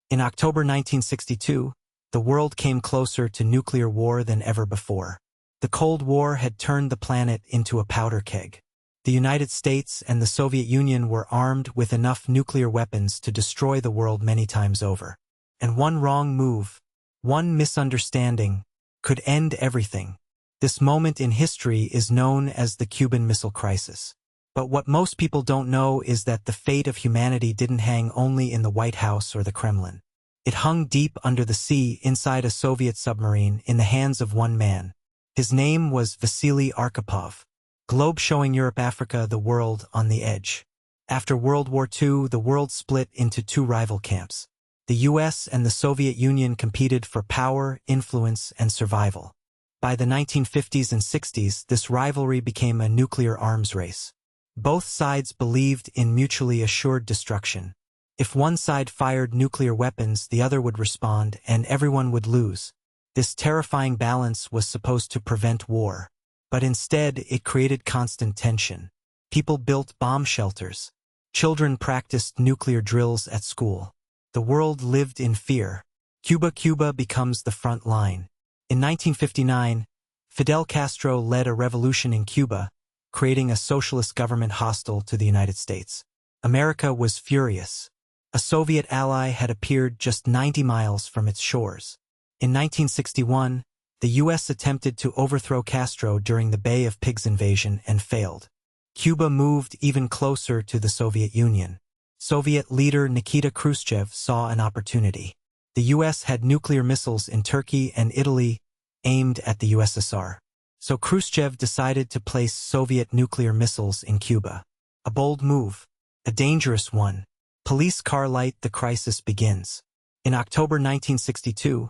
In October 1962, the world came closer to nuclear war than ever before. The Cold War had turned the planet into a powder keg. The United States and the Soviet Union were armed with enough nuclear weapons to destroy the world many times over. And one wrong move, one misunderstanding, could end everything. This moment in history is known as the Cuban Missile Crisis. But what most people don't know is that the fate of humanity didn't hang only in the White House or the Kremlin. It hung deep under the sea inside a Soviet submarine in the hands of one man. His name was Vasili Arkhipov, globe showing Europe, Africa, the world on the edge. After World War II, the world split into two rival camps. The US and the Soviet Union competed for power, influence, and survival. By the 1950s and 60s, this rivalry became a nuclear arms race. Both sides believed in mutually assured destruction. If one side fired nuclear weapons, the other would respond, and everyone would lose. This terrifying balance was supposed to prevent war. But instead, it created constant tension. People built bomb shelters. Children practiced nuclear drills at school. The world lived in fear. Cuba becomes the front line. In 1959, Fidel Castro led a revolution in Cuba, creating a socialist government hostile to the United States. America was furious. A Soviet ally had appeared just 90 miles from its shores. In 1961, the U.S. attempted to overthrow Castro during the Bay of Pigs invasion and failed. Cuba moved even closer to the Soviet Union. Soviet leader Nikita Khrushchev saw an opportunity. The U.S. had nuclear missiles in Turkey and Italy aimed at the USSR. So Khrushchev decided to place Soviet nuclear missiles in Cuba. A bold move, a dangerous one. Police car light, the crisis begins. In October 1962,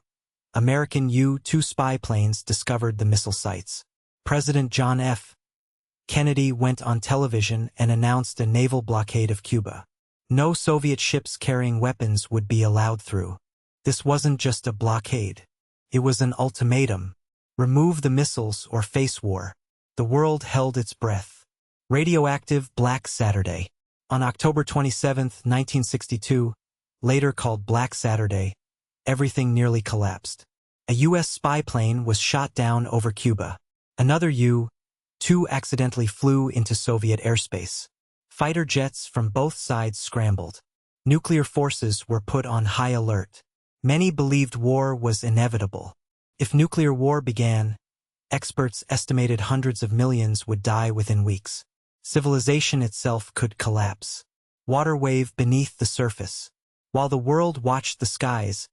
American U-2 spy planes discovered the missile sites. President John F. Kennedy went on television and announced a naval blockade of Cuba. No Soviet ships carrying weapons would be allowed through. This wasn't just a blockade. It was an ultimatum. Remove the missiles or face war. The world held its breath. Radioactive Black Saturday. On October 27, 1962, later called Black Saturday, everything nearly collapsed. A U.S. spy plane was shot down over Cuba. Another U-2 accidentally flew into Soviet airspace. Fighter jets from both sides scrambled. Nuclear forces were put on high alert. Many believed war was inevitable. If nuclear war began, experts estimated hundreds of millions would die within weeks. Civilization itself could collapse. Water wave beneath the surface. While the world watched the skies,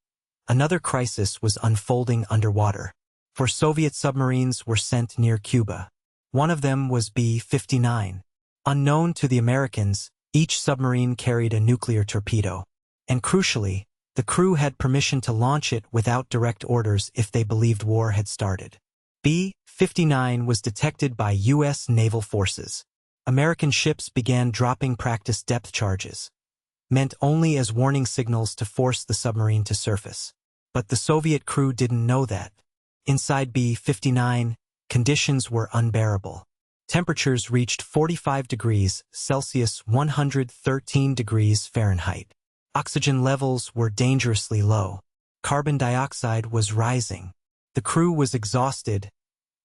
another crisis was unfolding underwater. 4 Soviet submarines were sent near Cuba. One of them was B-59. Unknown to the Americans, each submarine carried a nuclear torpedo. And crucially, the crew had permission to launch it without direct orders if they believed war had started. B-59 was detected by U.S. naval forces. American ships began dropping practice depth charges, meant only as warning signals to force the submarine to surface. But the Soviet crew didn't know that. Inside B-59, conditions were unbearable. Temperatures reached 45 degrees Celsius, 113 degrees Fahrenheit. Oxygen levels were dangerously low. Carbon dioxide was rising. The crew was exhausted,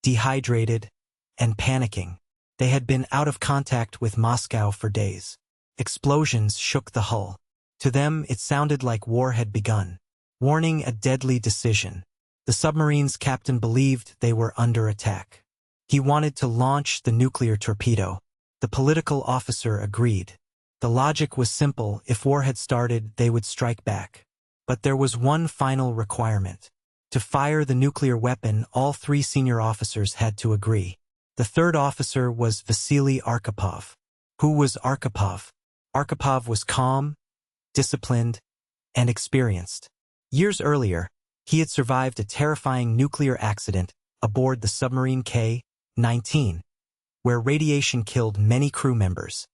dehydrated, and panicking. They had been out of contact with Moscow for days. Explosions shook the hull. To them, it sounded like war had begun. Warning, a deadly decision. The submarine's captain believed they were under attack. He wanted to launch the nuclear torpedo. The political officer agreed. The logic was simple: if war had started, they would strike back. But there was one final requirement. To fire the nuclear weapon, all 3 senior officers had to agree. The third officer was Vasili Arkhipov. Who was Arkhipov? Arkhipov was calm, disciplined, and experienced. Years earlier, he had survived a terrifying nuclear accident aboard the submarine K-19, where radiation killed many crew members.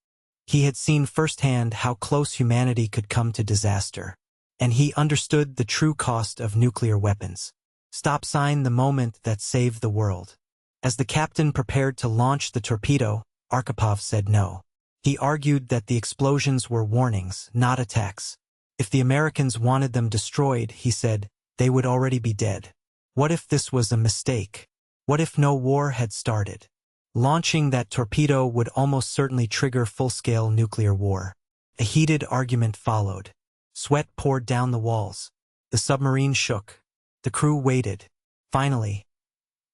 He had seen firsthand how close humanity could come to disaster, and he understood the true cost of nuclear weapons. Stop sign, the moment that saved the world. As the captain prepared to launch the torpedo, Arkhipov said no. He argued that the explosions were warnings, not attacks. If the Americans wanted them destroyed, he said, they would already be dead. What if this was a mistake? What if no war had started? Launching that torpedo would almost certainly trigger full-scale nuclear war. A heated argument followed. Sweat poured down the walls. The submarine shook. The crew waited. Finally,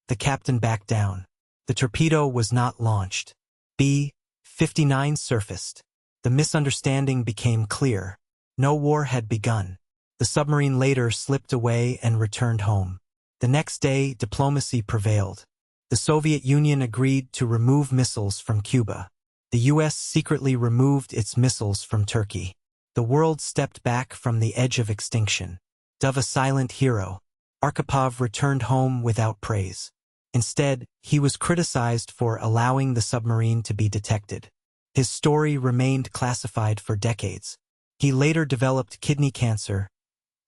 the captain backed down. The torpedo was not launched. B-59 surfaced. The misunderstanding became clear. No war had begun. The submarine later slipped away and returned home. The next day, diplomacy prevailed. The Soviet Union agreed to remove missiles from Cuba. The U.S. secretly removed its missiles from Turkey. The world stepped back from the edge of extinction. Dove a silent hero, Arkhipov returned home without praise. Instead, he was criticized for allowing the submarine to be detected. His story remained classified for decades. He later developed kidney cancer,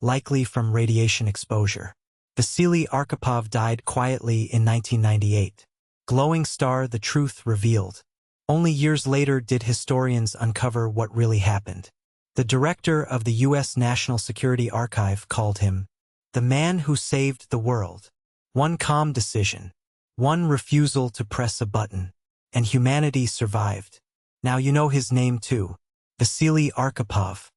likely from radiation exposure. Vasili Arkhipov died quietly in 1998. Glowing star, the truth revealed. Only years later did historians uncover what really happened. The director of the U.S. National Security Archive called him the man who saved the world. One calm decision, one refusal to press a button, and humanity survived. Now you know his name too, Vasili Arkhipov.